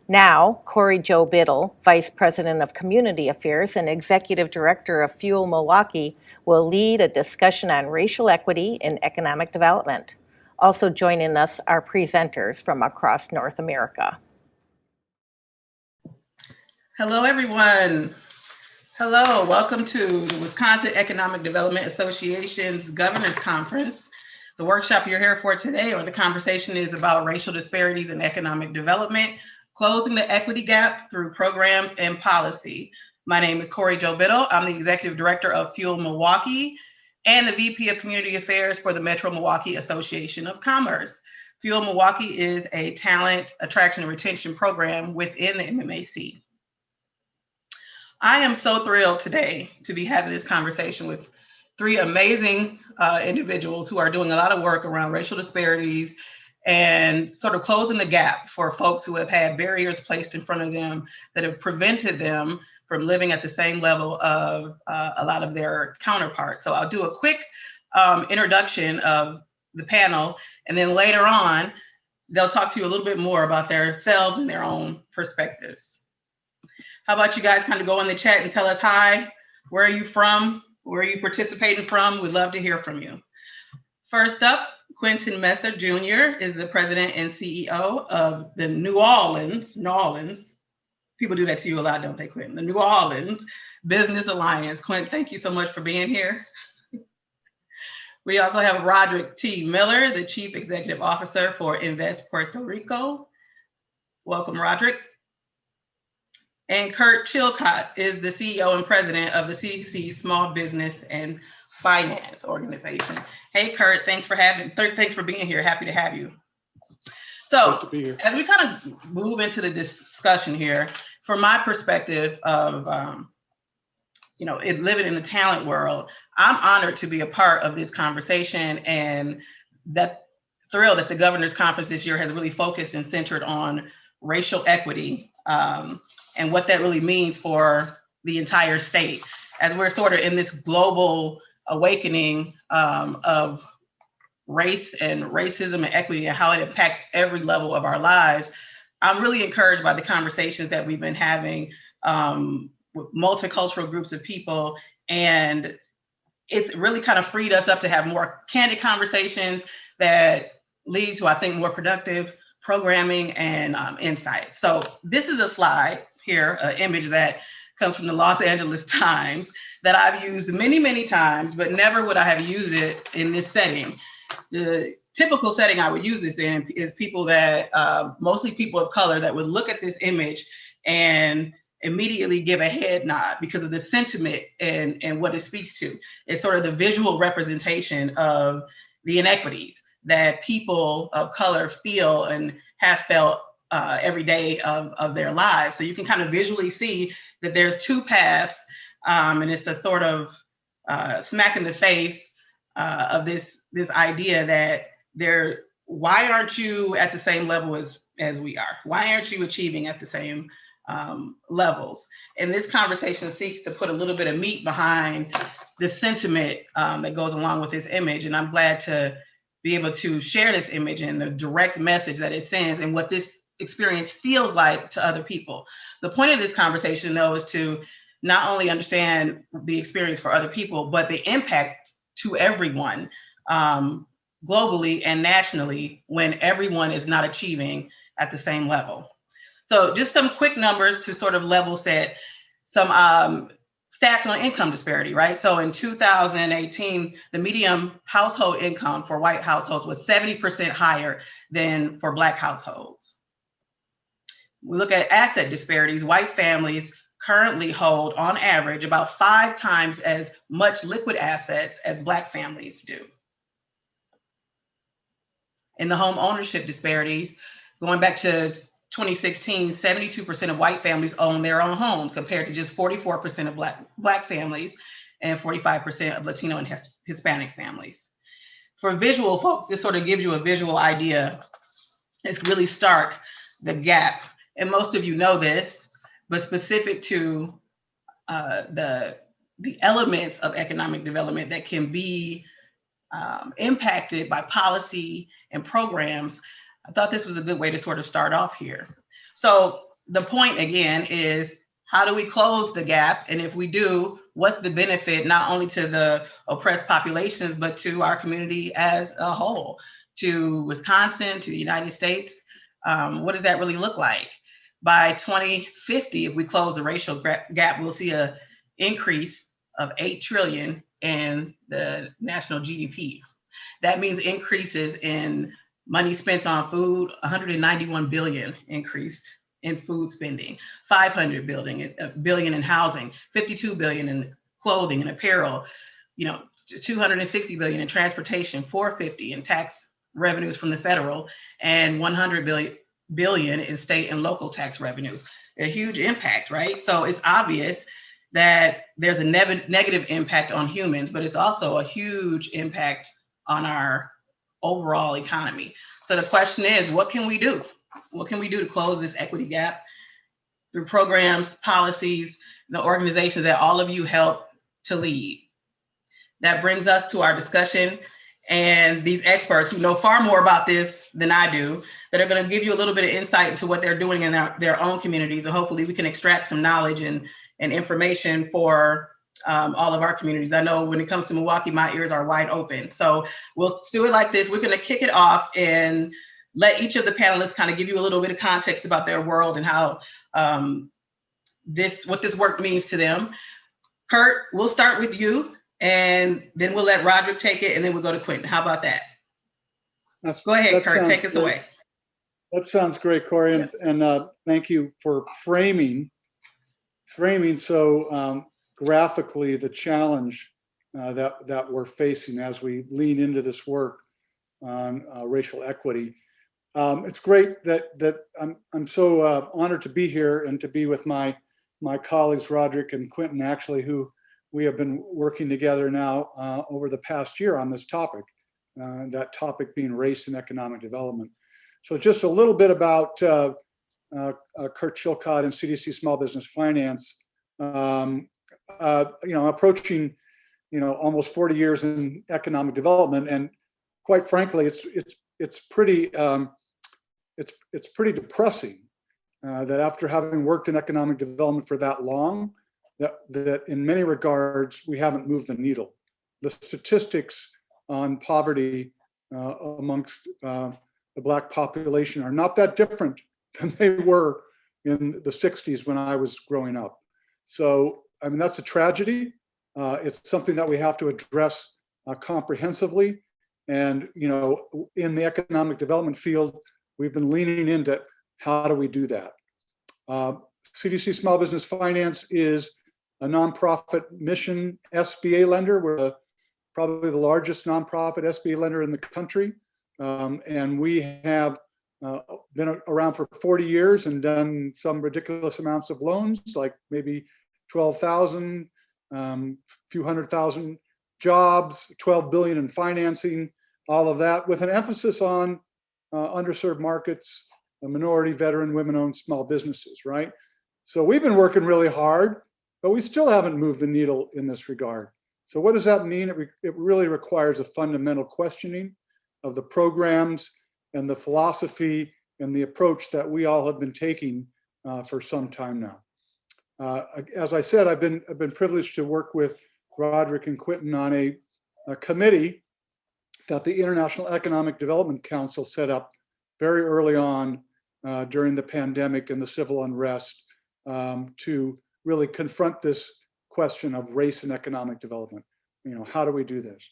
Now, Corry Biddle, Vice President of Community Affairs and Executive Director of Fuel Milwaukee, will lead a discussion on racial equity in economic development. Also joining us are presenters from across North America. Hello, everyone. Hello, welcome to the Wisconsin Economic Development Association's Governors Conference. The workshop you're here for today, or the conversation, is about racial disparities in economic development, closing the equity gap through programs and policy. My name is Corry Biddle. I'm the Executive Director of Fuel Milwaukee and the VP of Community Affairs for the Metro Milwaukee Association of Commerce. Fuel Milwaukee is a talent attraction and retention program within the MMAC. I am so thrilled today to be having this conversation with three amazing individuals who are doing a lot of work around racial disparities and sort of closing the gap for folks who have had barriers placed in front of them that have prevented them from living at the same level of a lot of their counterparts. So I'll do a quick introduction of the panel, and then later on, they'll talk to you a little bit more about themselves and their own perspectives. How about you guys kind of go in the chat and tell us hi, where are you from, where are you participating from? We'd love to hear from you. First up, Quentin Nesser Jr. is the president and CEO of the New Orleans, people do that to you a lot, don't they, Quentin? The New Orleans Business Alliance. Quentin, thank you so much for being here. We also have Roderick T. Miller, the Chief Executive Officer for Invest Puerto Rico. Welcome, Roderick. And Kurt Chilcott is the CEO and president of the CDC Small Business and Finance Organization. Hey, Kurt, thanks for being here. Happy to have you. So, as we kind of move into the discussion here, from my perspective of living in the talent world, I'm honored to be a part of this conversation, and that thrilled that the Governors Conference this year has really focused and centered on racial equity and what that really means for the entire state. As we're sort of in this global awakening of race and racism and equity and how it impacts every level of our lives, I'm really encouraged by the conversations that we've been having with multicultural groups of people. And it's really kind of freed us up to have more candid conversations that lead to, I think, more productive programming and insight. So this is a slide here, an image that comes from the Los Angeles Times that I've used many, many times, but never would I have used it in this setting. The typical setting I would use this in is people that, mostly people of color, that would look at this image and immediately give a head nod because of the sentiment and what it speaks to. It's sort of the visual representation of the inequities that people of color feel and have felt every day of their lives. So you can kind of visually see that there's two paths, and it's a sort of smack in the face of this idea that why aren't you at the same level as we are? Why aren't you achieving at the same levels? And this conversation seeks to put a little bit of meat behind the sentiment that goes along with this image. And I'm glad to be able to share this image and the direct message that it sends and what this experience feels like to other people. The point of this conversation, though, is to not only understand the experience for other people, but the impact to everyone globally and nationally when everyone is not achieving at the same level. So just some quick numbers to sort of level set some stats on income disparity, right? So in 2018, the median household income for white households was 70% higher than for Black households. We look at asset disparities. White families currently hold, on average, about 5 times as much liquid assets as Black families do. In the home ownership disparities, going back to 2016, 72% of white families own their own home, compared to just 44% of Black families and 45% of Latino and Hispanic families. For visual folks, this sort of gives you a visual idea. It's really stark, the gap. And most of you know this, but specific to the elements of economic development that can be impacted by policy and programs, I thought this was a good way to sort of start off here. So the point again is, how do we close the gap? And if we do, what's the benefit not only to the oppressed populations, but to our community as a whole, to Wisconsin, to the United States? What does that really look like? By 2050, if we close the racial gap, we'll see an increase of 8 trillion in the national GDP. That means increases in money spent on food, 191 billion increased in food spending, 500 billion in housing, 52 billion in clothing and apparel, 260 billion in transportation, 450 in tax revenues from the federal, and 100 billion in state and local tax revenues. A huge impact, right? So it's obvious that there's a negative impact on humans, but it's also a huge impact on our overall economy. So the question is, what can we do? What can we do to close this equity gap through programs, policies, the organizations that all of you help to lead? That brings us to our discussion, and these experts who know far more about this than I do, that are going to give you a little bit of insight into what they're doing in their own communities, and hopefully we can extract some knowledge and information for all of our communities. I know when it comes to Milwaukee, my ears are wide open. So we'll do it like this. We're going to kick it off and let each of the panelists kind of give you a little bit of context about their world and how what this work means to them. Kurt, we'll start with you, and then we'll let Roderick take it, and then we'll go to Quentin. How about that? Go ahead, Kurt, take us away. That sounds great, Corry, and thank you for framing so graphically the challenge that we're facing as we lean into this work on racial equity. It's great that I'm so honored to be here and to be with my colleagues Roderick and Quentin, actually, who we have been working together now over the past year on this topic. That topic being race and economic development. So just a little bit about Kurt Chilcott and CDC Small Business Finance. Approaching almost 40 years in economic development, and quite frankly, it's pretty depressing that after having worked in economic development for that long, that in many regards we haven't moved the needle. The statistics on poverty amongst the Black population are not that different than they were in the 60s when I was growing up. So, I mean, that's a tragedy. It's something that we have to address comprehensively. And, in the economic development field, we've been leaning into how do we do that. CDC Small Business Finance is a nonprofit mission SBA lender. We're probably the largest nonprofit SBA lender in the country. And we have been around for 40 years and done some ridiculous amounts of loans, like maybe 12,000, few 100,000 jobs, 12 billion in financing, all of that, with an emphasis on underserved markets, minority, veteran, women-owned small businesses, right? So we've been working really hard, but we still haven't moved the needle in this regard. So what does that mean? It really requires a fundamental questioning of the programs and the philosophy and the approach that we all have been taking for some time now. As I said, I've been privileged to work with Roderick and Quentin on a committee that the International Economic Development Council set up very early on during the pandemic and the civil unrest to really confront this question of race and economic development. How do we do this?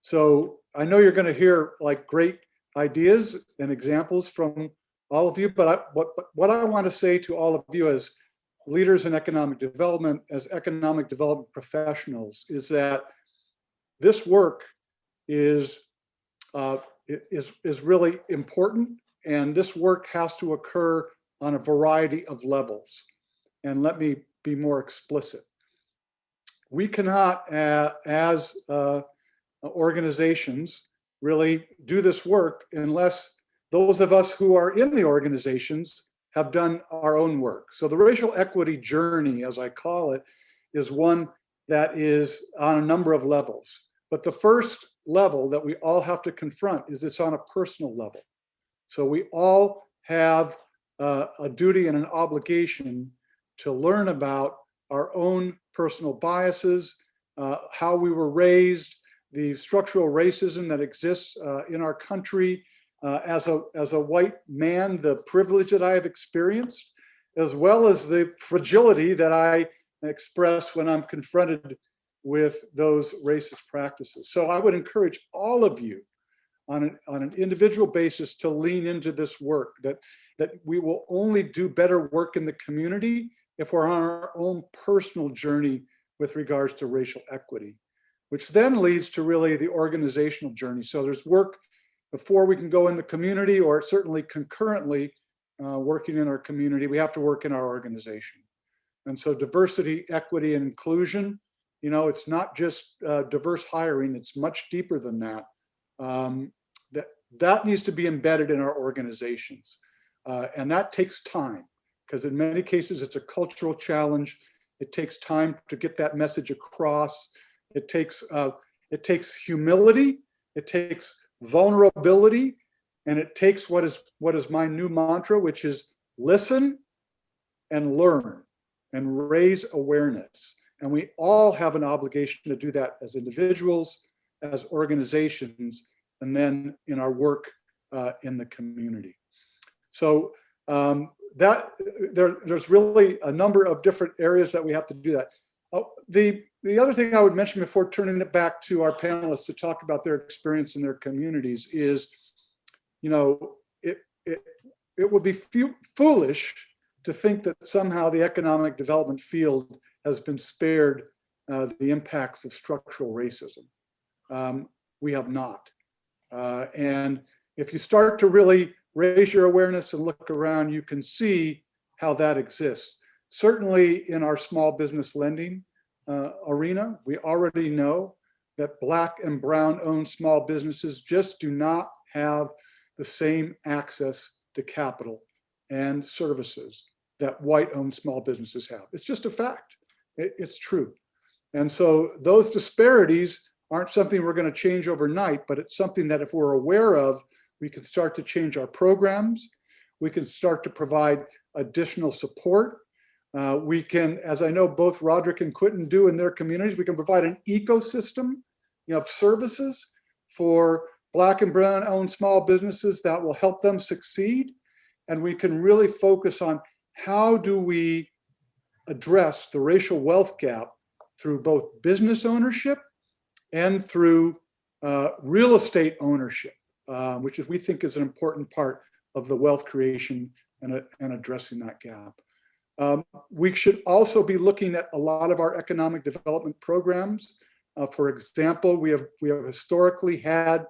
So I know you're going to hear like great ideas and examples from all of you, but what I want to say to all of you as leaders in economic development, as economic development professionals, is that this work is really important, and this work has to occur on a variety of levels. And let me be more explicit. We cannot, as organizations, really do this work unless those of us who are in the organizations have done our own work. So the racial equity journey, as I call it, is one that is on a number of levels. But the first level that we all have to confront is it's on a personal level. So we all have a duty and an obligation to learn about our own personal biases, how we were raised, the structural racism that exists in our country. As a white man, the privilege that I have experienced, as well as the fragility that I express when I'm confronted with those racist practices. So I would encourage all of you on an individual basis to lean into this work, that we will only do better work in the community if we're on our own personal journey with regards to racial equity, which then leads to really the organizational journey. So there's work before we can go in the community, or certainly concurrently working in our community, we have to work in our organization. And so diversity, equity, and inclusion, it's not just diverse hiring, it's much deeper than that. That needs to be embedded in our organizations. And that takes time, because in many cases it's a cultural challenge. It takes time to get that message across. It takes humility, it takes vulnerability, and it takes what is my new mantra, which is listen and learn and raise awareness. And we all have an obligation to do that as individuals, as organizations, and then in our work in the community. So there's really a number of different areas that we have to do that. The other thing I would mention before turning it back to our panelists to talk about their experience in their communities is, it would be foolish to think that somehow the economic development field has been spared the impacts of structural racism. We have not. And if you start to really raise your awareness and look around, you can see how that exists. Certainly in our small business lending arena, we already know that Black and Brown owned small businesses just do not have the same access to capital and services that white owned small businesses have. It's just a fact. It's true. And so those disparities aren't something we're going to change overnight, but it's something that if we're aware of, we can start to change our programs. We can start to provide additional support. We can, as I know both Roderick and Quentin do in their communities, we can provide an ecosystem of services for Black and Brown owned small businesses that will help them succeed. And we can really focus on how do we address the racial wealth gap through both business ownership and through real estate ownership, which we think is an important part of the wealth creation and addressing that gap. We should also be looking at a lot of our economic development programs. For example, we have historically had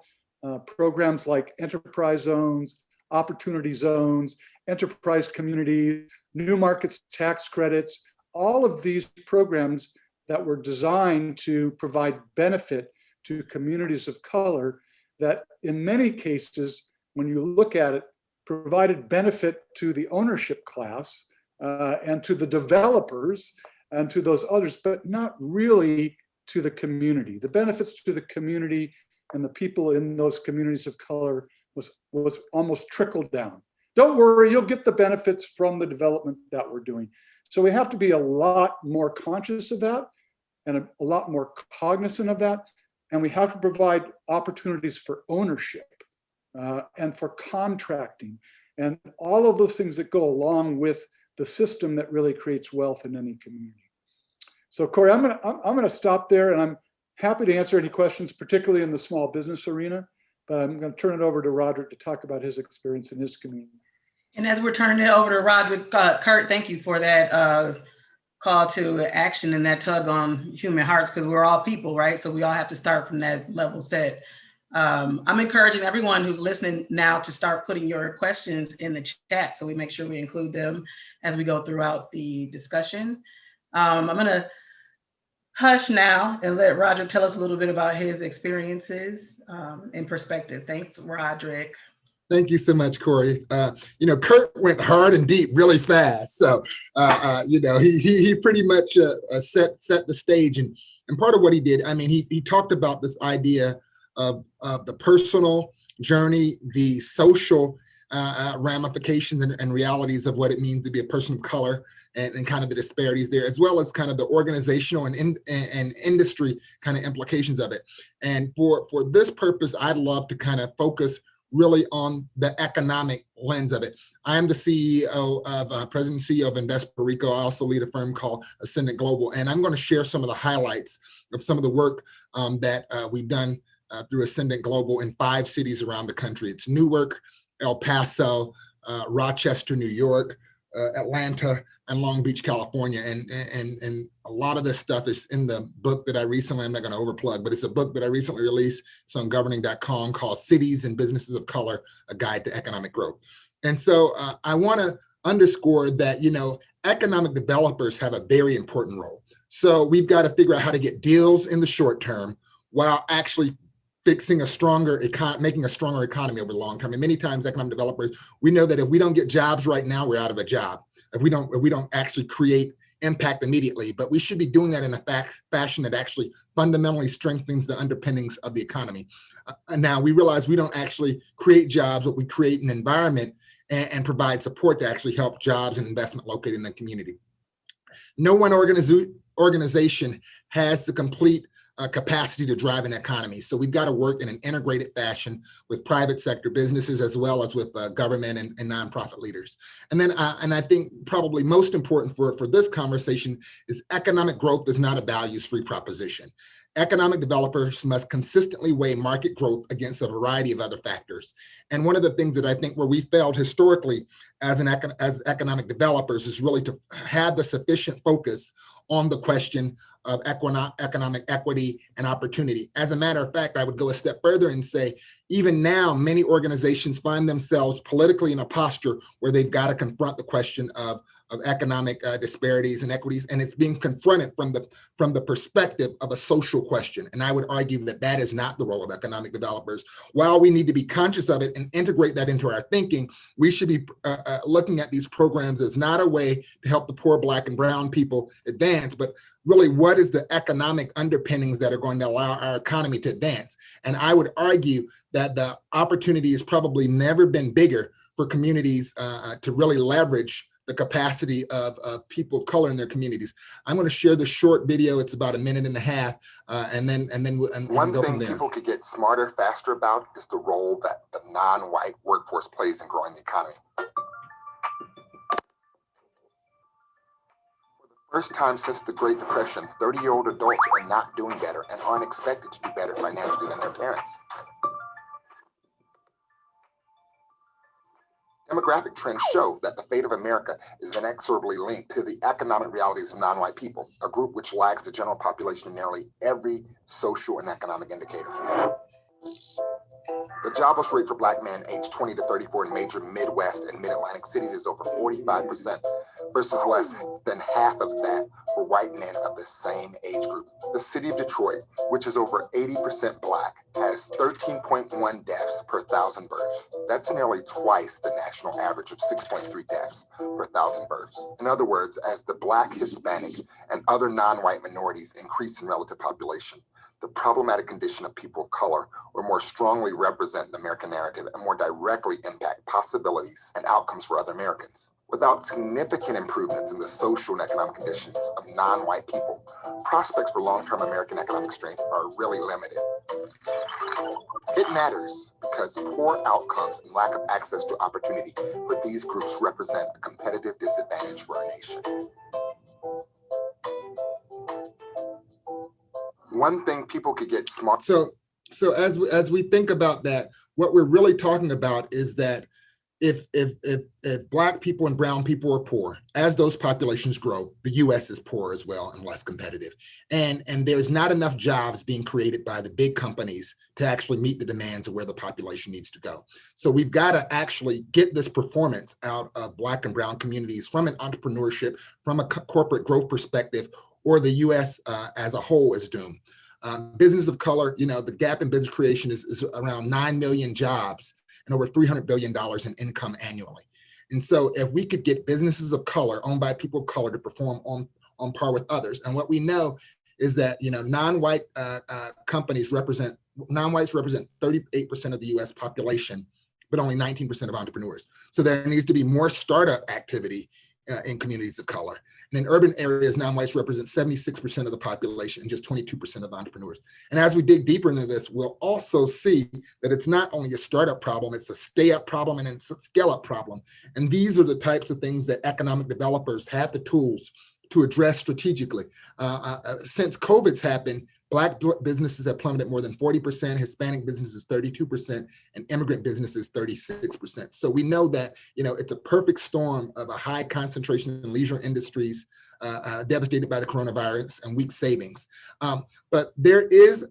programs like enterprise zones, opportunity zones, enterprise communities, new markets tax credits, all of these programs that were designed to provide benefit to communities of color that in many cases, when you look at it, provided benefit to the ownership class and to the developers and to those others, but not really to the community. The benefits to the community and the people in those communities of color was almost trickled down. Don't worry, you'll get the benefits from the development that we're doing. So we have to be a lot more conscious of that and a lot more cognizant of that. And we have to provide opportunities for ownership and for contracting and all of those things that go along with the system that really creates wealth in any community. So Corry, I'm gonna stop there, and I'm happy to answer any questions, particularly in the small business arena, but I'm gonna turn it over to Roderick to talk about his experience in his community. And as we're turning it over to Roderick, Kurt, thank you for that call to action and that tug on human hearts, because we're all people, right? So we all have to start from that level set. I'm encouraging everyone who's listening now to start putting your questions in the chat so we make sure we include them as we go throughout the discussion. I'm gonna hush now and let Roderick tell us a little bit about his experiences and perspective. Thanks, Roderick. Thank you so much, Corry. Kurt went hard and deep really fast. So, he pretty much set the stage. And part of what he did, I mean, he talked about this idea of the personal journey, the social ramifications and realities of what it means to be a person of color, and kind of the disparities there, as well as kind of the organizational and industry kind of implications of it. And for this purpose, I'd love to kind of focus really on the economic lens of it. I am the CEO of President and CEO of Invest Puerto Rico. I also lead a firm called Ascendant Global, and I'm going to share some of the highlights of some of the work that we've done through Ascendant Global in 5 cities around the country. It's Newark, El Paso, Rochester, New York, Atlanta, and Long Beach, California. And a lot of this stuff is in the book that I recently, I'm not going to overplug, but it's a book that I recently released. It's on governing.com called Cities and Businesses of Color, A Guide to Economic Growth. And so I want to underscore that, you know, economic developers have a very important role. So we've got to figure out how to get deals in the short term while actually fixing a stronger making a stronger economy over the long term. And many times economic developers, we know that if we don't get jobs right now, we're out of a job. If we don't actually create impact immediately, but we should be doing that in a fashion that actually fundamentally strengthens the underpinnings of the economy. Now we realize we don't actually create jobs, but we create an environment and provide support to actually help jobs and investment located in the community. No one organization has the complete capacity to drive an economy. So we've got to work in an integrated fashion with private sector businesses as well as with government and nonprofit leaders. And then, and I think probably most important for this conversation is economic growth is not a values-free proposition. Economic developers must consistently weigh market growth against a variety of other factors. And one of the things that I think where we failed historically as economic developers is really to have the sufficient focus on the question of economic equity and opportunity. As a matter of fact, I would go a step further and say, even now, many organizations find themselves politically in a posture where they've got to confront the question of economic disparities and equities, and it's being confronted from the perspective of a social question. And I would argue that that is not the role of economic developers. While we need to be conscious of it and integrate that into our thinking, we should be looking at these programs as not a way to help the poor, Black, and brown people advance, but really what is the economic underpinnings that are going to allow our economy to advance. And I would argue that the opportunity has probably never been bigger for communities to really leverage the capacity of people of color in their communities. I'm going to share the short video. It's about 1.5 minutes, and then One go from thing there. people could get smarter, faster about is the role that the non-white workforce plays in growing the economy. For the first time since the Great Depression, 30-year-old adults are not doing better and aren't expected to do better financially than their parents. Demographic trends show that the fate of America is inexorably linked to the economic realities of non-white people, a group which lags the general population in nearly every social and economic indicator. The jobless rate for Black men aged 20 to 34 in major Midwest and Mid-Atlantic cities is over 45% versus less than half of that for white men of the same age group. The city of Detroit, which is over 80% Black, has 13.1 deaths per 1,000 births. That's nearly twice the national average of 6.3 deaths per 1,000 births. In other words, as the Black, Hispanic, and other non-white minorities increase in relative population, the problematic condition of people of color will more strongly represent the American narrative and more directly impact possibilities and outcomes for other Americans. Without significant improvements in the social and economic conditions of non-white people, prospects for long-term American economic strength are really limited. It matters because poor outcomes and lack of access to opportunity for these groups represent a competitive disadvantage for our nation. One thing people could get smart. So as we think about that, what we're really talking about is that if Black people and brown people are poor, as those populations grow, the U.S. is poor as well and less competitive. And there's not enough jobs being created by the big companies to actually meet the demands of where the population needs to go. So we've got to actually get this performance out of Black and brown communities from an entrepreneurship, from a corporate growth perspective, or the U.S. As a whole is doomed. Business of color, you know, the gap in business creation is around 9 million jobs and over $300 billion in income annually. And so if we could get businesses of color owned by people of color to perform on par with others, and what we know is that, you know, non-white companies non-whites represent 38% of the U.S. population, but only 19% of entrepreneurs. So there needs to be more startup activity in communities of color. And in urban areas, non-whites represent 76% of the population and just 22% of entrepreneurs. And as we dig deeper into this, we'll also see that it's not only a startup problem, it's a stay-up problem and it's a scale-up problem. And these are the types of things that economic developers have the tools to address strategically. Since COVID's happened, Black businesses have plummeted more than 40%, Hispanic businesses 32%, and immigrant businesses 36%. So we know that, it's a perfect storm of a high concentration in leisure industries devastated by the coronavirus and weak savings. But there is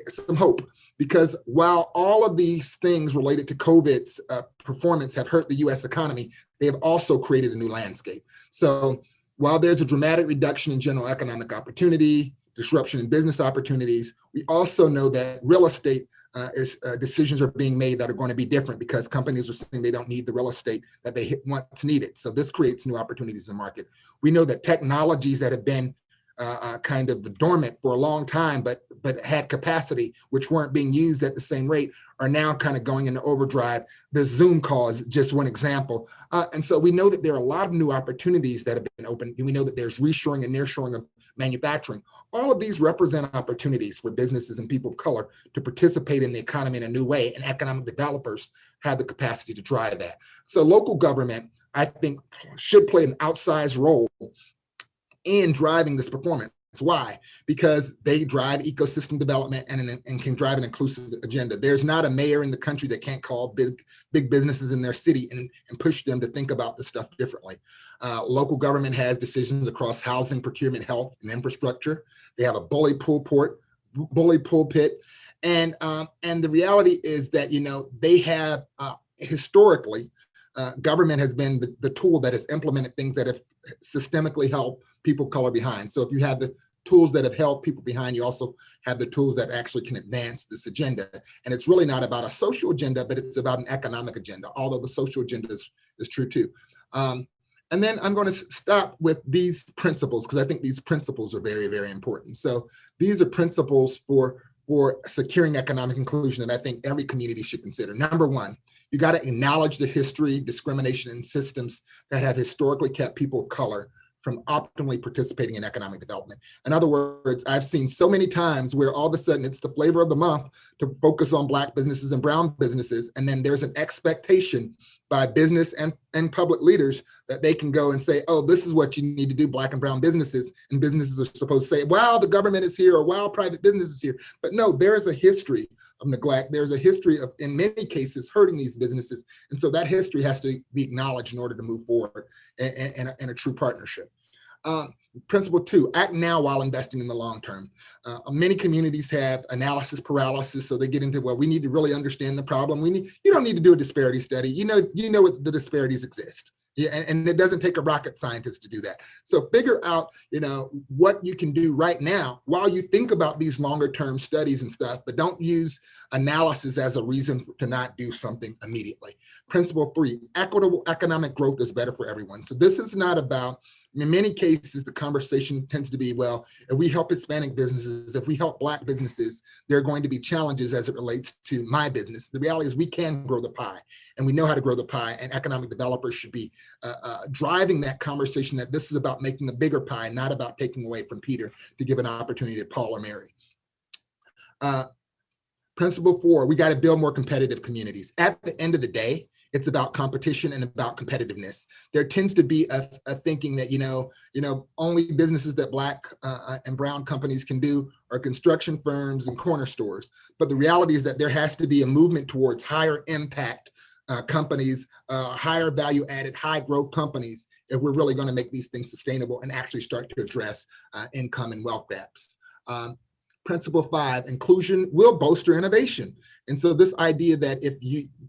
some hope, because while all of these things related to COVID's performance have hurt the US economy, they have also created a new landscape. So while there's a dramatic reduction in general economic opportunity, disruption in business opportunities, we also know that real estate decisions are being made that are going to be different, because companies are saying they don't need the real estate that they once needed. So this creates new opportunities in the market. We know that technologies that have been kind of dormant for a long time, but had capacity, which weren't being used at the same rate, are now kind of going into overdrive. The Zoom call is just one example. And so we know that there are a lot of new opportunities that have been opened. We know that there's reshoring and nearshoring of manufacturing. All of these represent opportunities for businesses and people of color to participate in the economy in a new way, and economic developers have the capacity to drive that. So local government, I think, should play an outsized role in driving this performance. Why? Because they drive ecosystem development and can drive an inclusive agenda. There's not a mayor in the country that can't call big businesses in their city and push them to think about this stuff differently. Local government has decisions across housing, procurement, health, and infrastructure. They have a bully pulpit. And the reality is that, they have historically, government has been the tool that has implemented things that have systemically helped people of color behind. So if you have the tools that have held people behind, you also have the tools that actually can advance this agenda. And it's really not about a social agenda, but it's about an economic agenda, although the social agenda is true too. And then I'm going to stop with these principles, because I think these principles are very, very important. So these are principles for securing economic inclusion that I think every community should consider. Number one, you got to acknowledge the history, discrimination, and systems that have historically kept people of color from optimally participating in economic development. In other words, I've seen so many times where all of a sudden it's the flavor of the month to focus on Black businesses and brown businesses, and then there's an expectation by business and public leaders that they can go and say, oh, this is what you need to do, Black and brown businesses, and businesses are supposed to say, well, the government is here, or well, private business is here. But no, there is a history of neglect. There's a history of, in many cases, hurting these businesses. And so that history has to be acknowledged in order to move forward in a true partnership. Principle two, act now while investing in the long term. Many communities have analysis paralysis, so they get into, well, we need to really understand the problem. You don't need to do a disparity study. You know what the disparities exist. Yeah, and it doesn't take a rocket scientist to do that. So figure out, what you can do right now while you think about these longer term studies and stuff, but don't use analysis as a reason to not do something immediately. Principle three, equitable economic growth is better for everyone. So this is not about, in many cases, the conversation tends to be, well, if we help Hispanic businesses, if we help Black businesses, there are going to be challenges as it relates to my business. The reality is we can grow the pie, and we know how to grow the pie, and economic developers should be driving that conversation that this is about making a bigger pie, not about taking away from Peter to give an opportunity to Paul or Mary. Principle four, we got to build more competitive communities. At the end of the day, it's about competition and about competitiveness. There tends to be a thinking that, only businesses that Black and brown companies can do are construction firms and corner stores. But the reality is that there has to be a movement towards higher impact companies, higher value added, high growth companies, if we're really going to make these things sustainable and actually start to address income and wealth gaps. Principle five, inclusion will bolster innovation. And so this idea that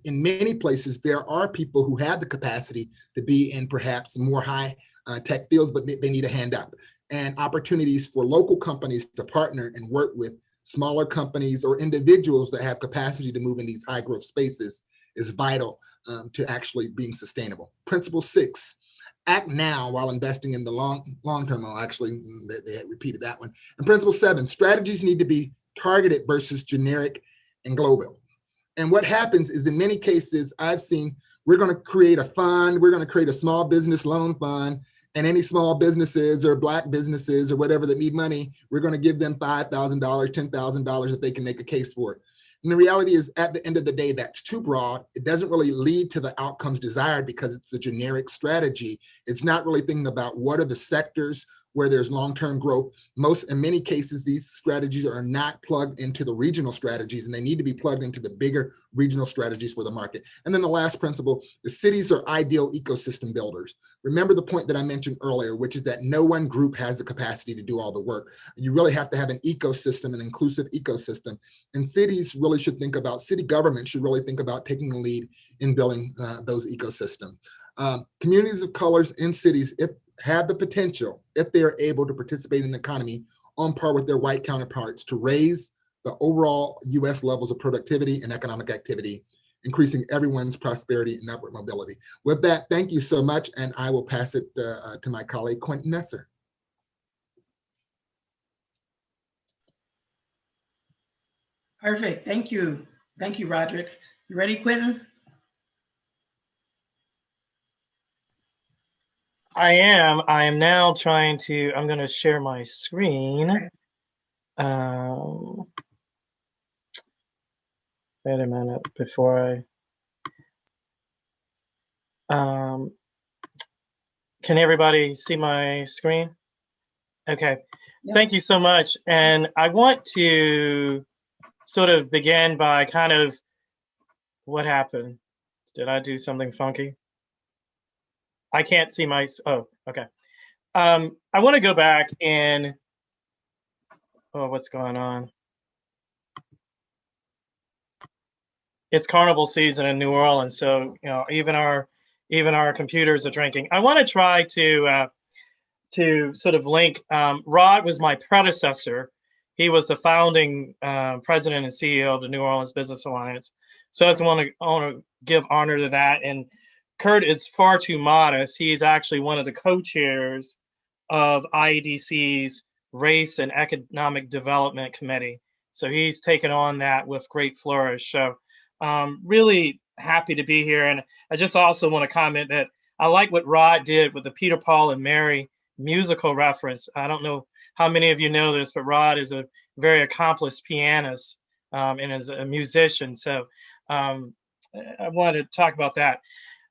in many places, there are people who have the capacity to be in perhaps more high tech fields, but they need a hand up. And opportunities for local companies to partner and work with smaller companies or individuals that have capacity to move in these high growth spaces is vital to actually being sustainable. Principle six, act now while investing in the long term. Oh, actually, they had repeated that one. And principle seven, strategies need to be targeted versus generic and global. And what happens is in many cases I've seen, we're going to create a fund, we're going to create a small business loan fund, and any small businesses or Black businesses or whatever that need money, we're going to give them $5,000, $10,000 if they can make a case for it. And the reality is, at the end of the day, that's too broad. It doesn't really lead to the outcomes desired because it's a generic strategy. It's not really thinking about what are the sectors where there's long-term growth. In many cases, these strategies are not plugged into the regional strategies, and they need to be plugged into the bigger regional strategies for the market. And then the last principle, the cities are ideal ecosystem builders. Remember the point that I mentioned earlier, which is that no one group has the capacity to do all the work. You really have to have an ecosystem, an inclusive ecosystem. And cities really should think about, city government should really think about taking the lead in building those ecosystems. Communities of colors in cities have the potential, if they are able to participate in the economy on par with their white counterparts, to raise the overall US levels of productivity and economic activity, increasing everyone's prosperity and upward mobility. With that, thank you so much, and I will pass it to my colleague, Quentin Nesser. Perfect. Thank you. Thank you, Roderick. You ready, Quentin? I am. I am now trying to, I'm going to share my screen. Okay. Wait a minute before I, can everybody see my screen? Okay. Yep. Thank you so much. And I want to sort of begin by kind of, what happened? Did I do something funky? I can't see my, oh, okay. I want to go back and, oh, what's going on? It's carnival season in New Orleans, so even our computers are drinking. I want to try to sort of link. Rod was my predecessor. He was the founding president and CEO of the New Orleans Business Alliance. So I just want to give honor to that. And Kurt is far too modest. He's actually one of the co-chairs of IEDC's Race and Economic Development Committee. So he's taken on that with great flourish. So really happy to be here. And I just also want to comment that I like what Rod did with the Peter, Paul, and Mary musical reference. I don't know how many of you know this, but Rod is a very accomplished pianist and is a musician. So I wanted to talk about that.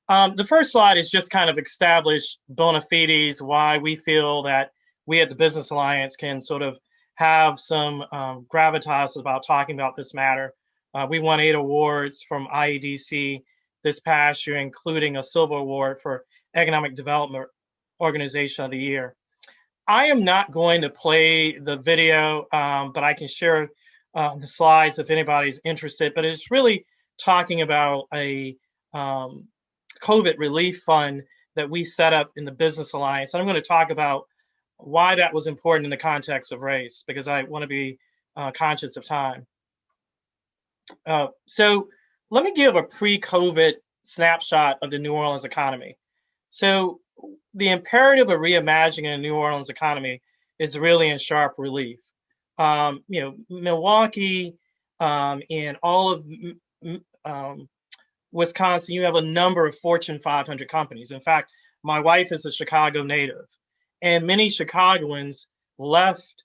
The first slide is just kind of establish bona fides, why we feel that we at the Business Alliance can sort of have some gravitas about talking about this matter. We won 8 awards from IEDC this past year, including a silver award for Economic Development Organization of the Year. I am not going to play the video, but I can share the slides if anybody's interested. But it's really talking about a COVID relief fund that we set up in the Business Alliance. And I'm going to talk about why that was important in the context of race, because I want to be conscious of time. So let me give a pre-COVID snapshot of the New Orleans economy. So the imperative of reimagining a New Orleans economy is really in sharp relief. Milwaukee and all of Wisconsin, you have a number of Fortune 500 companies. In fact, my wife is a Chicago native, and many Chicagoans left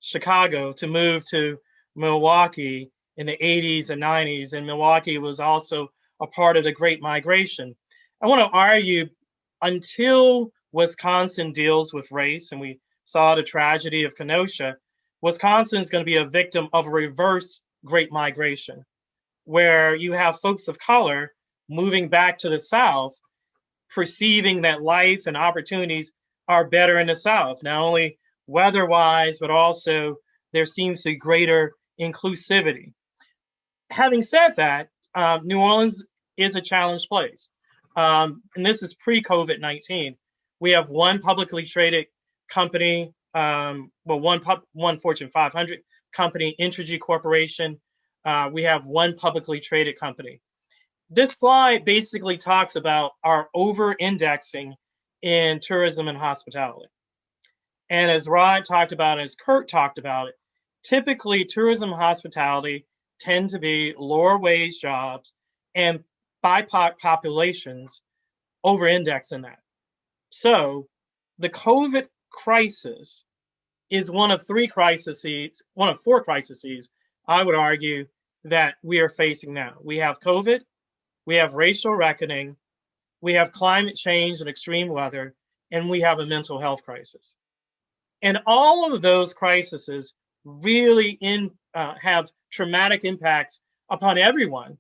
Chicago to move to Milwaukee in the 80s and 90s, and Milwaukee was also a part of the Great Migration. I want to argue, until Wisconsin deals with race, and we saw the tragedy of Kenosha, Wisconsin is going to be a victim of a reverse Great Migration, where you have folks of color moving back to the South, perceiving that life and opportunities are better in the South, not only weather-wise, but also there seems to be greater inclusivity. Having said that, New Orleans is a challenged place. And this is pre-COVID-19. We have one publicly traded company, one Fortune 500 company, Entergy Corporation. We have one publicly traded company. This slide basically talks about our over-indexing in tourism and hospitality. And as Rod talked about, as Kurt talked about it, typically tourism and hospitality tend to be lower wage jobs, and BIPOC populations over-index in that. So the COVID crisis is one of four crises, I would argue, that we are facing now. We have COVID, we have racial reckoning, we have climate change and extreme weather, and we have a mental health crisis. And all of those crises really have traumatic impacts upon everyone,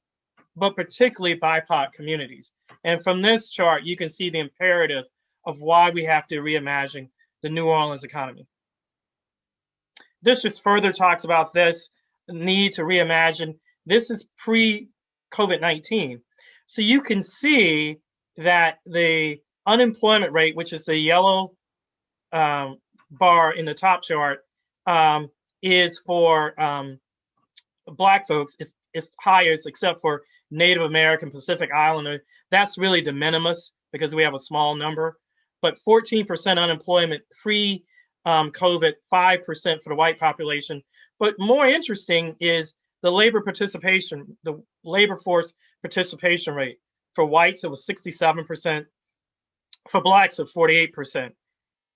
but particularly BIPOC communities. And from this chart, you can see the imperative of why we have to reimagine the New Orleans economy. This just further talks about this need to reimagine. This is pre-COVID-19. So you can see that the unemployment rate, which is the yellow bar in the top chart, is for Black folks, it's highest except for Native American, Pacific Islander. That's really de minimis because we have a small number. But 14% unemployment pre-COVID, 5% for the white population. But more interesting is the labor participation, the labor force participation rate. For whites, it was 67%. For Blacks, it was 48%.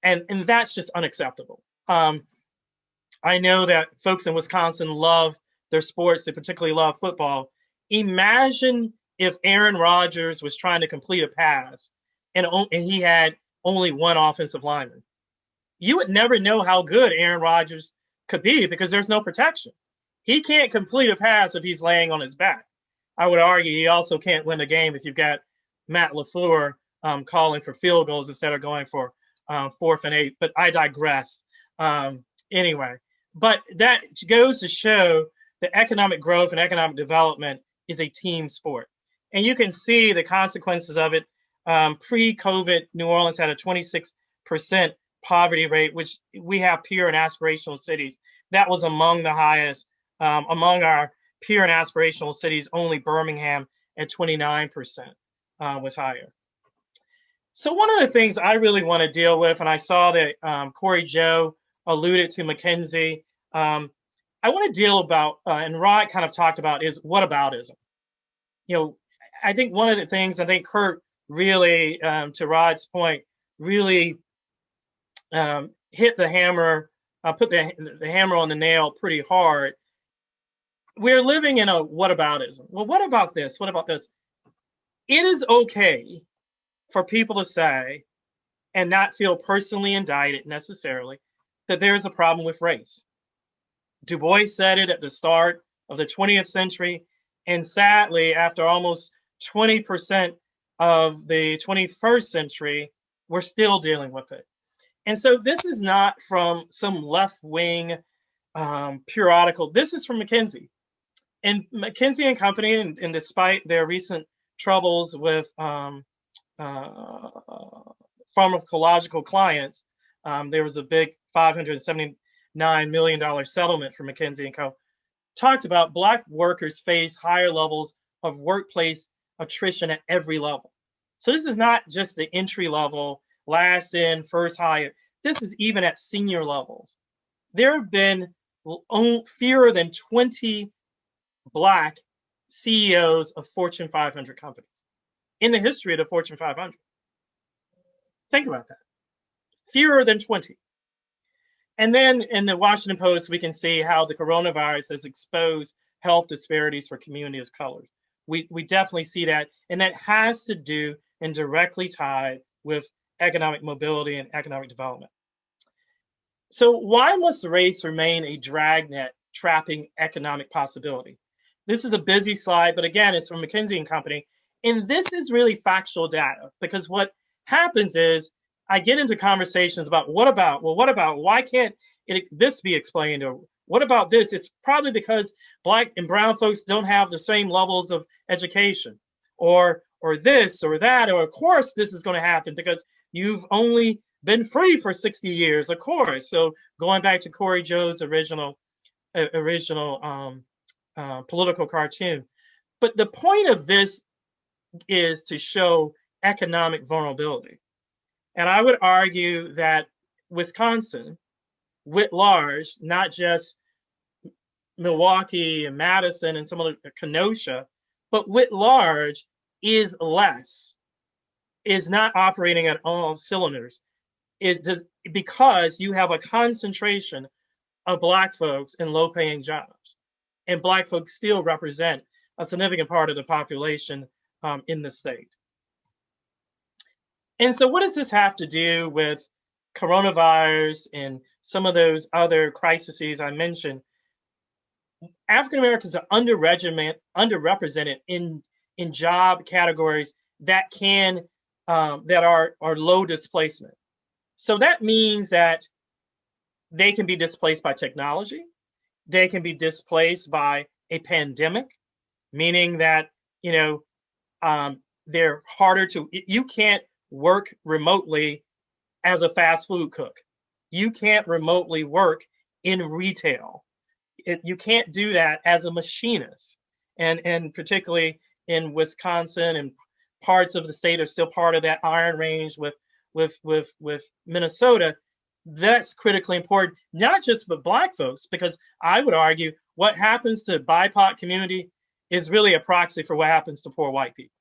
And that's just unacceptable. I know that folks in Wisconsin love their sports. They particularly love football. Imagine if Aaron Rodgers was trying to complete a pass and he had only one offensive lineman. You would never know how good Aaron Rodgers could be because there's no protection. He can't complete a pass if he's laying on his back. I would argue he also can't win the game if you've got Matt LaFleur calling for field goals instead of going for 4th and 8. But I digress. Anyway, but that goes to show that economic growth and economic development is a team sport. And you can see the consequences of it. Pre-COVID, New Orleans had a 26% poverty rate, which we have peer and aspirational cities. That was among the highest. Among our peer and aspirational cities, only Birmingham at 29% was higher. So one of the things I really want to deal with, and I saw that Corry Joe alluded to McKinsey, I want to deal about, and Rod kind of talked about, is whataboutism. You know, I think one of the things, I think Kurt really, to Rod's point, really hit the hammer, put the hammer on the nail pretty hard. We're living in a whataboutism. Well, what about this? What about this? It is okay for people to say and not feel personally indicted necessarily that there is a problem with race. Du Bois said it at the start of the 20th century, and sadly, after almost 20% of the 21st century, we're still dealing with it. And so this is not from some left-wing periodical. This is from McKinsey. And McKinsey and Company, and despite their recent troubles with pharmacological clients, there was a big $579 million settlement for McKinsey and Co. Talked about Black workers face higher levels of workplace attrition at every level. So this is not just the entry level, last in, first hire. This is even at senior levels. There have been fewer than 20 Black CEOs of Fortune 500 companies in the history of the Fortune 500. Think about that. Fewer than 20. And then in the Washington Post, we can see how the coronavirus has exposed health disparities for communities of color. We definitely see that. And that has to do and directly tied with economic mobility and economic development. So why must race remain a dragnet trapping economic possibility? This is a busy slide, but again, it's from McKinsey and Company. And this is really factual data, because what happens is I get into conversations about what about, why can't this be explained? Or what about this? It's probably because Black and brown folks don't have the same levels of education, or this or that, or of course this is going to happen because you've only been free for 60 years, of course. So going back to Corry Joe's original political cartoon. But the point of this is to show economic vulnerability. And I would argue that Wisconsin, writ large, not just Milwaukee and Madison and some of the Kenosha, but writ large is less, is not operating at all cylinders. It does, because you have a concentration of Black folks in low-paying jobs, and Black folks still represent a significant part of the population in the state. And so what does this have to do with coronavirus and some of those other crises I mentioned? African Americans are underrepresented in job categories that can that are low displacement. So that means that they can be displaced by technology. They can be displaced by a pandemic, meaning that, you know, they're harder to, you can't work remotely as a fast food cook. You can't remotely work in retail. You can't do that as a machinist. And particularly in Wisconsin and parts of the state are still part of that Iron Range with Minnesota. That's critically important, not just for Black folks, because I would argue what happens to BIPOC community is really a proxy for what happens to poor white people.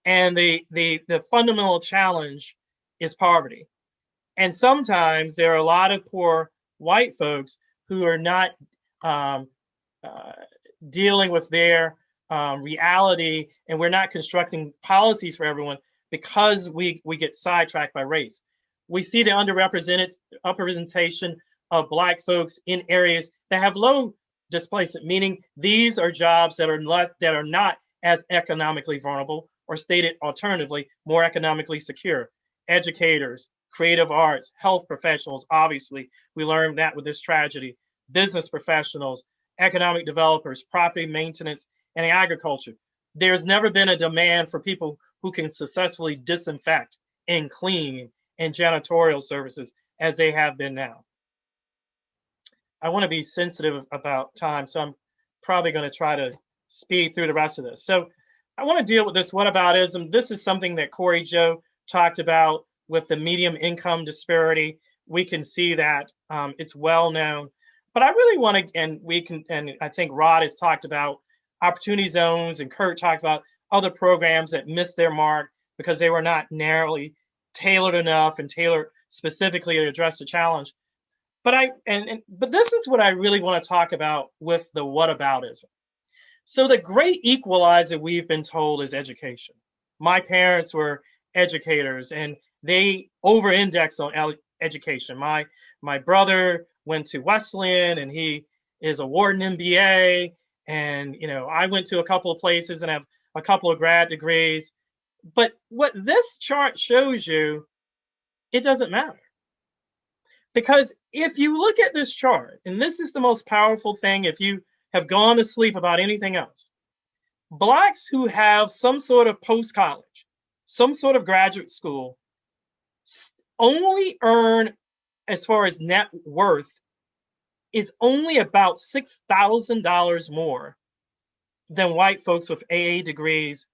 And the fundamental challenge is poverty. And sometimes there are a lot of poor white folks who are not dealing with their reality, and we're not constructing policies for everyone because we get sidetracked by race. We see the underrepresentation of Black folks in areas that have low displacement, meaning these are jobs that are not as economically vulnerable, or stated alternatively, more economically secure. Educators, creative arts, health professionals, obviously, we learned that with this tragedy, business professionals, economic developers, property maintenance, and agriculture. There's never been a demand for people who can successfully disinfect and clean and janitorial services as they have been now. I want to be sensitive about time, so I'm probably going to try to speed through the rest of this. So I want to deal with this whataboutism. This is something that Corry Joe talked about with the medium income disparity. We can see that it's well known. But I really want to, and I think Rod has talked about opportunity zones, and Kurt talked about other programs that missed their mark because they were not narrowly tailored enough and tailored specifically to address the challenge. But this is what I really want to talk about with the whataboutism. So the great equalizer, we've been told, is education. My parents were educators and they over-indexed on education. My brother went to Wesleyan and he is a Wharton MBA. And, you know, I went to a couple of places and have a couple of grad degrees. But what this chart shows you, it doesn't matter. Because if you look at this chart, and this is the most powerful thing if you have gone to sleep about anything else, Blacks who have some sort of post-college, some sort of graduate school, only earn, as far as net worth, is only about $6,000 more than white folks with AA degrees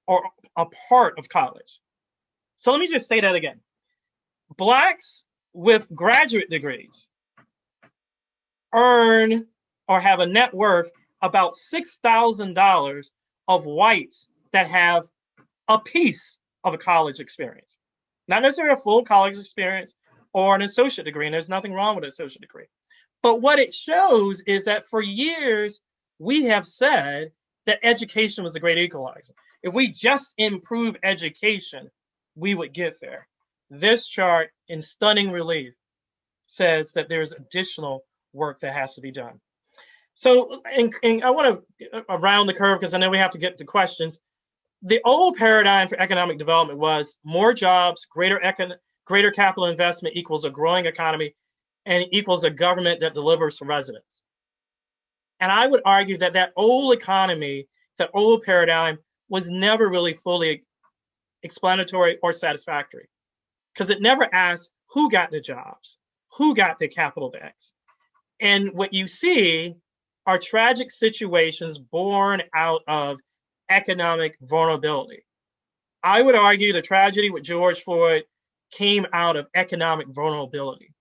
or a part of college. So let me just say that again. Blacks with graduate degrees earn or have a net worth about $6,000 of whites that have a piece of a college experience. Not necessarily a full college experience or an associate degree, and there's nothing wrong with an associate degree. But what it shows is that for years, we have said that education was the great equalizer. If we just improve education, we would get there. This chart, in stunning relief, says that there's additional work that has to be done. So, and I want to around the curve, because I know we have to get to questions. The old paradigm for economic development was more jobs, greater capital investment equals a growing economy and equals a government that delivers for residents. And I would argue that that old economy, that old paradigm, was never really fully explanatory or satisfactory, because it never asked who got the jobs, who got the capital backs. And what you see are tragic situations born out of economic vulnerability. I would argue the tragedy with George Floyd came out of economic vulnerability,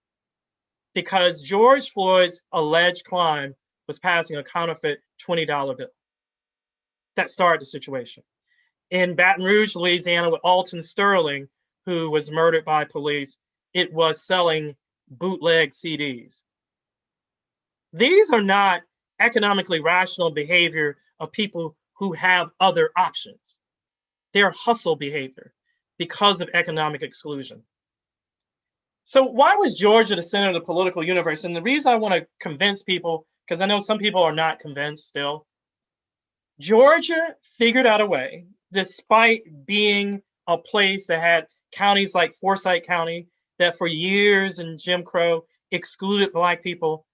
because George Floyd's alleged crime was passing a counterfeit $20 bill. That started the situation. In Baton Rouge, Louisiana, with Alton Sterling, who was murdered by police, it was selling bootleg CDs. These are not economically rational behavior of people who have other options. They're hustle behavior because of economic exclusion. So why was Georgia the center of the political universe? And the reason I want to convince people, because I know some people are not convinced still, Georgia figured out a way, despite being a place that had counties like Forsyth County that for years in Jim Crow excluded Black people.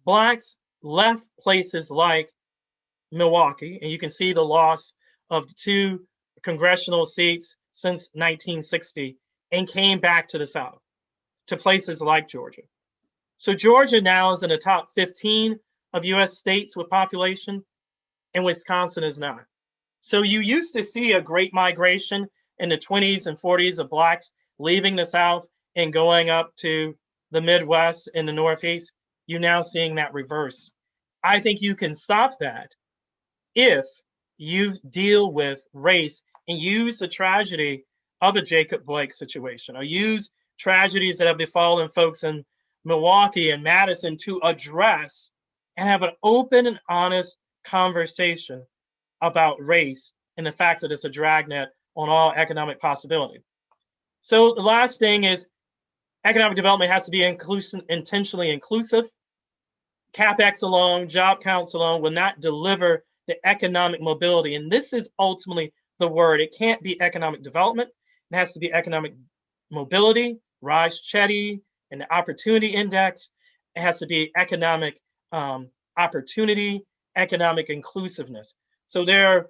Blacks left places like Milwaukee, and you can see the loss of 2 congressional seats since 1960, and came back to the South, to places like Georgia. So Georgia now is in the top 15 of US states with population, and Wisconsin is not. So you used to see a great migration in the 20s and 40s of Blacks leaving the South and going up to the Midwest and the Northeast. You're now seeing that reverse. I think you can stop that if you deal with race and use the tragedy of a Jacob Blake situation, or use tragedies that have befallen folks in Milwaukee and Madison to address and have an open and honest conversation about race and the fact that it's a dragnet on all economic possibility. So the last thing is economic development has to be intentionally inclusive. CapEx alone, job counts alone will not deliver the economic mobility. And this is ultimately the word. It can't be economic development. It has to be economic mobility, Raj-Chetty, and the opportunity index. It has to be economic opportunity, economic inclusiveness. So there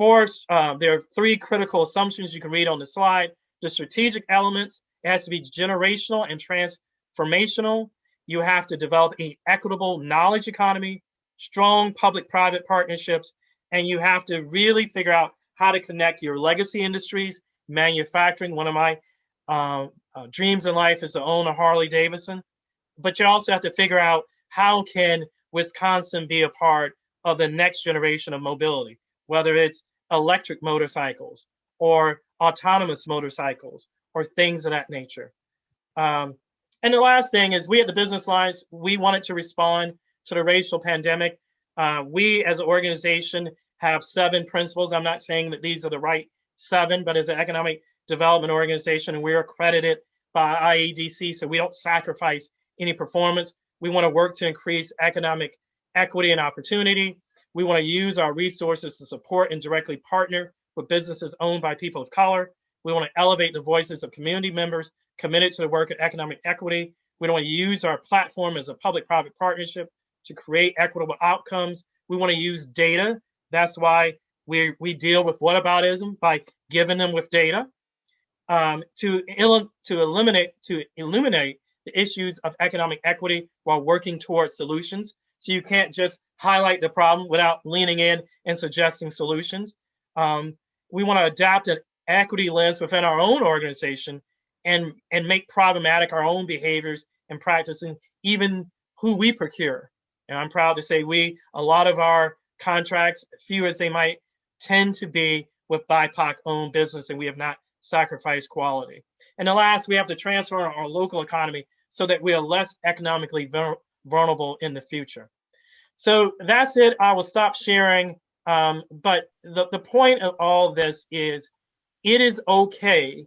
are 3 critical assumptions you can read on the slide. The strategic elements, it has to be generational and transformational. You have to develop an equitable knowledge economy, strong public-private partnerships, and you have to really figure out how to connect your legacy industries, manufacturing. One of my dreams in life is to own a Harley Davidson, but you also have to figure out how can Wisconsin be a part of the next generation of mobility, whether it's electric motorcycles or autonomous motorcycles or things of that nature. And the last thing is, we at the Business Lines, we wanted to respond to the racial pandemic. We as an organization have 7 principles. I'm not saying that these are the right 7, but as an economic development organization, and we're accredited by IEDC, so we don't sacrifice any performance. We want to work to increase economic equity and opportunity. We want to use our resources to support and directly partner with businesses owned by people of color. We want to elevate the voices of community members committed to the work of economic equity. We want to use our platform as a public-private partnership to create equitable outcomes. We want to use data. That's why we deal with whataboutism by giving them with data to illuminate the issues of economic equity while working towards solutions. So you can't just highlight the problem without leaning in and suggesting solutions. We want to adapt an equity lens within our own organization and make problematic our own behaviors and practicing, even who we procure. And I'm proud to say a lot of our contracts, few as they might, tend to be with BIPOC owned business, and we have not sacrificed quality. And the last, we have to transform our local economy so that we are less economically vulnerable in the future. So that's it. I will stop sharing. But the point of all this is, it is okay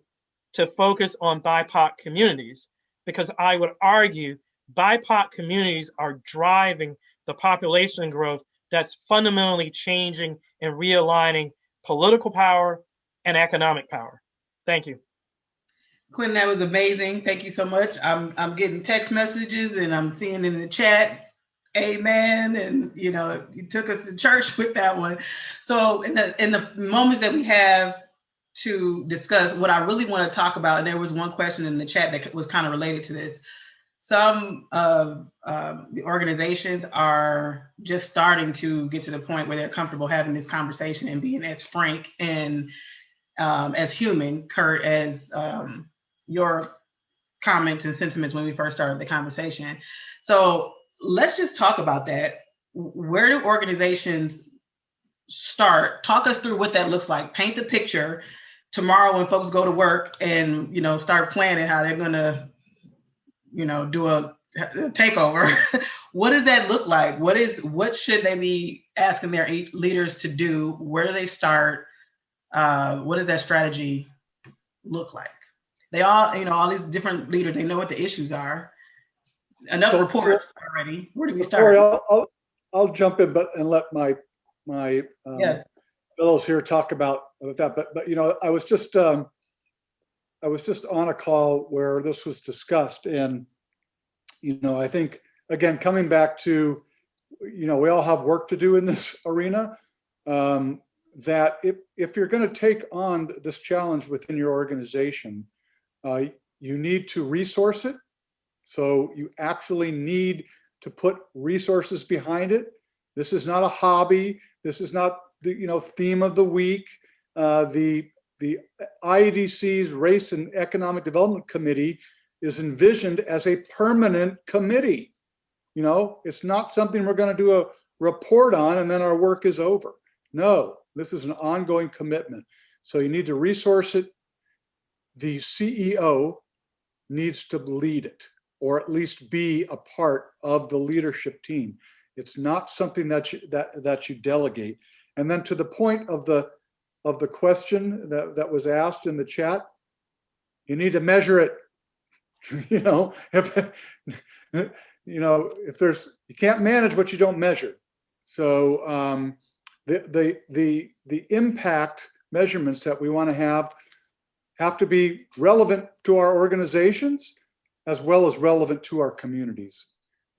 to focus on BIPOC communities, because I would argue BIPOC communities are driving the population growth that's fundamentally changing and realigning political power and economic power. Thank you. Quentin, that was amazing. Thank you so much. I'm getting text messages and I'm seeing in the chat, amen. And you took us to church with that one. So in the moments that we have to discuss, what I really want to talk about, and there was one question in the chat that was kind of related to this. Some of the organizations are just starting to get to the point where they're comfortable having this conversation and being as frank and as human, Kurt, as your comments and sentiments when we first started the conversation. So let's just talk about that. where do organizations start? Talk us through what that looks like. Paint the picture tomorrow when folks go to work and, you know, start planning how they're going to, you know, do a takeover. What does that look like? What should they be asking their leaders to do? Where do they start? What does that strategy look like? They all, you know, all these different leaders, they know what the issues are. Enough reports already. Where do we start? Corry, I'll jump in, and let my fellows here talk about that. But you know, I was just on a call where this was discussed, and you know, I think again, coming back to, you know, we all have work to do in this arena. That if you're going to take on this challenge within your organization, you need to resource it. So you actually need to put resources behind it. This is not a hobby. This is not the, you know, theme of the week. The IEDC's Race and Economic Development Committee is envisioned as a permanent committee. You know, it's not something we're going to do a report on and then our work is over. No, this is an ongoing commitment. So you need to resource it. The CEO needs to lead it, or at least be a part of the leadership team. It's not something that you delegate. And then to the point of the question that was asked in the chat, you need to measure it. You know, if you can't manage what you don't measure. So the impact measurements that we want to have to be relevant to our organizations as well as relevant to our communities.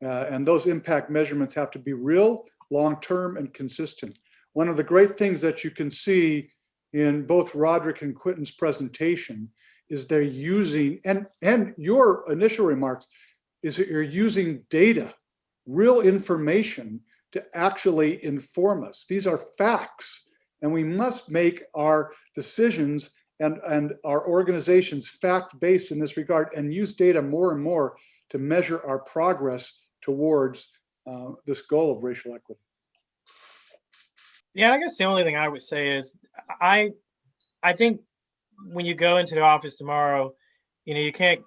And those impact measurements have to be real, long-term, and consistent. One of the great things that you can see in both Roderick and Quentin's presentation is they're using, and your initial remarks, is that you're using data, real information, to actually inform us. These are facts, and we must make our decisions and our organizations fact-based in this regard, and use data more and more to measure our progress towards this goal of racial equity. Yeah, I guess the only thing I would say is I think when you go into the office tomorrow, you know, you can't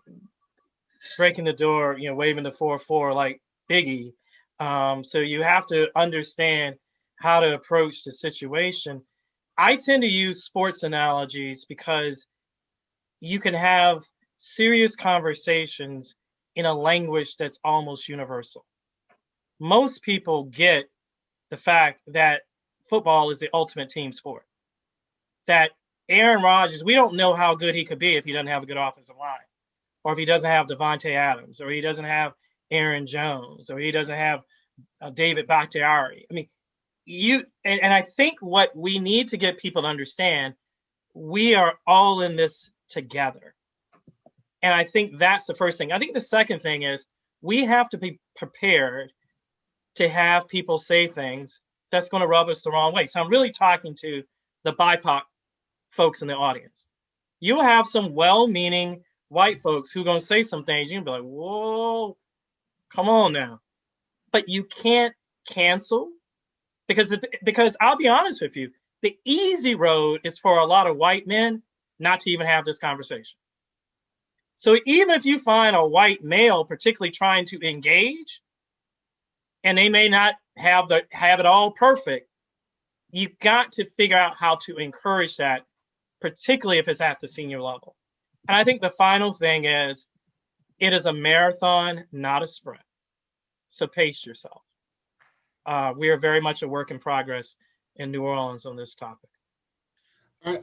break in the door, you know, waving the 4-4 like Biggie. So you have to understand how to approach the situation. I tend to use sports analogies because you can have serious conversations in a language that's almost universal. Most people get the fact that football is the ultimate team sport. That Aaron Rodgers, we don't know how good he could be if he doesn't have a good offensive line, or if he doesn't have Devontae Adams, or he doesn't have Aaron Jones, or he doesn't have David Bakhtiari. I mean, and I think what we need to get people to understand, we are all in this together. And I think that's the first thing. I think the second thing is we have to be prepared to have people say things that's going to rub us the wrong way. So I'm really talking to the BIPOC folks in the audience. You'll have some well-meaning white folks who are going to say some things. You'll be like, whoa, come on now. But you can't cancel because I'll be honest with you, the easy road is for a lot of white men not to even have this conversation. So even if you find a white male particularly trying to engage, and they may not have it all perfect, you've got to figure out how to encourage that, particularly if it's at the senior level. And I think the final thing is, it is a marathon, not a sprint. So pace yourself. We are very much a work in progress in New Orleans on this topic.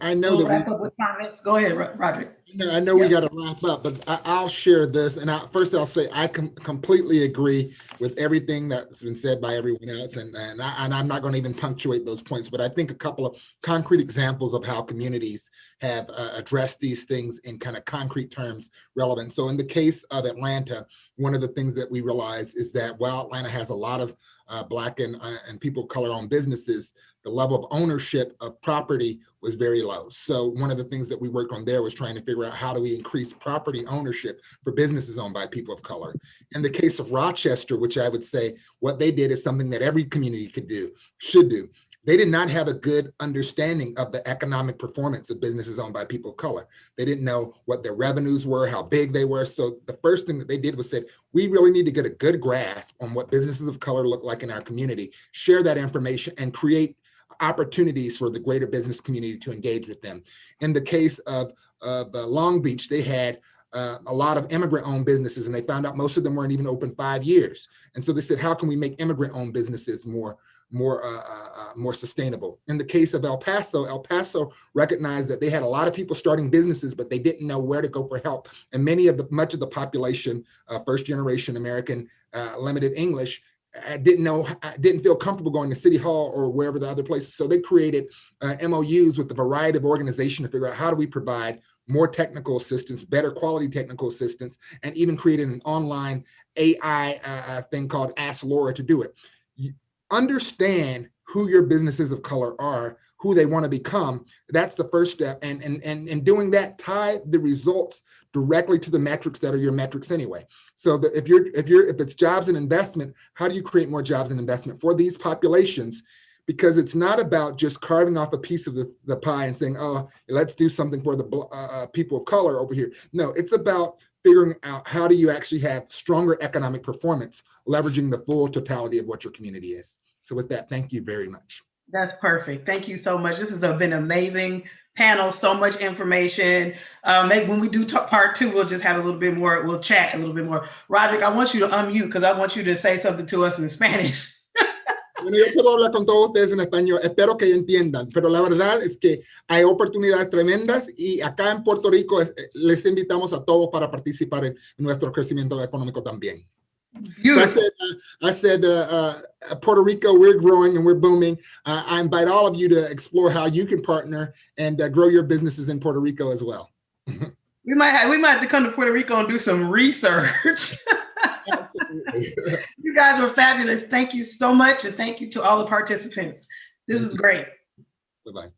I know that wrap up with comments. Go ahead, Roderick. I know we got to wrap up, but I'll share this. And first I'll say I completely agree with everything that's been said by everyone else. And I'm not going to even punctuate those points, but I think a couple of concrete examples of how communities have addressed these things in kind of concrete terms relevant. So in the case of Atlanta, one of the things that we realize is that while Atlanta has a lot of Black and people of color owned businesses, the level of ownership of property was very low. So one of the things that we worked on there was trying to figure figure out how do we increase property ownership for businesses owned by people of color. In the case of Rochester, which I would say what they did is something that every community should do. They did not have a good understanding of the economic performance of businesses owned by people of color. They didn't know what their revenues were, how big they were. So the first thing that they did was said, we really need to get a good grasp on what businesses of color look like in our community, share that information, and create opportunities for the greater business community to engage with them. In the case of Long Beach, they had a lot of immigrant-owned businesses, and they found out most of them weren't even open 5 years. And so they said, how can we make immigrant-owned businesses more sustainable? In the case of El Paso recognized that they had a lot of people starting businesses, but they didn't know where to go for help. And much of the population, first-generation American, limited English, didn't feel comfortable going to City Hall or wherever the other places. So they created MOUs with a variety of organizations to figure out how do we provide more technical assistance, better quality technical assistance, and even created an online AI thing called Ask Laura to do it. Understand who your businesses of color are, who they want to become. That's the first step. And doing that, tie the results directly to the metrics that are your metrics anyway. So that if it's jobs and investment, how do you create more jobs and investment for these populations? Because it's not about just carving off a piece of the pie and saying, oh, let's do something for the people of color over here. No, it's about figuring out how do you actually have stronger economic performance, leveraging the full totality of what your community is. So with that, thank you very much. That's perfect. Thank you so much. This has been an amazing panel, so much information. Maybe when we do part 2, we'll just have a little bit more, we'll chat a little bit more. Roderick, I want you to unmute because I want you to say something to us in Spanish. Bueno, yo puedo hablar con todos ustedes en español, espero que entiendan, pero la verdad es que hay oportunidades tremendas y acá en Puerto Rico les invitamos a todos para participar en nuestro crecimiento económico también. Beautiful. I said Puerto Rico, we're growing and we're booming. I invite all of you to explore how you can partner and grow your businesses in Puerto Rico as well. We might have to come to Puerto Rico and do some research. Absolutely. You guys were fabulous. Thank you so much. And thank you to all the participants. This is great. Bye-bye.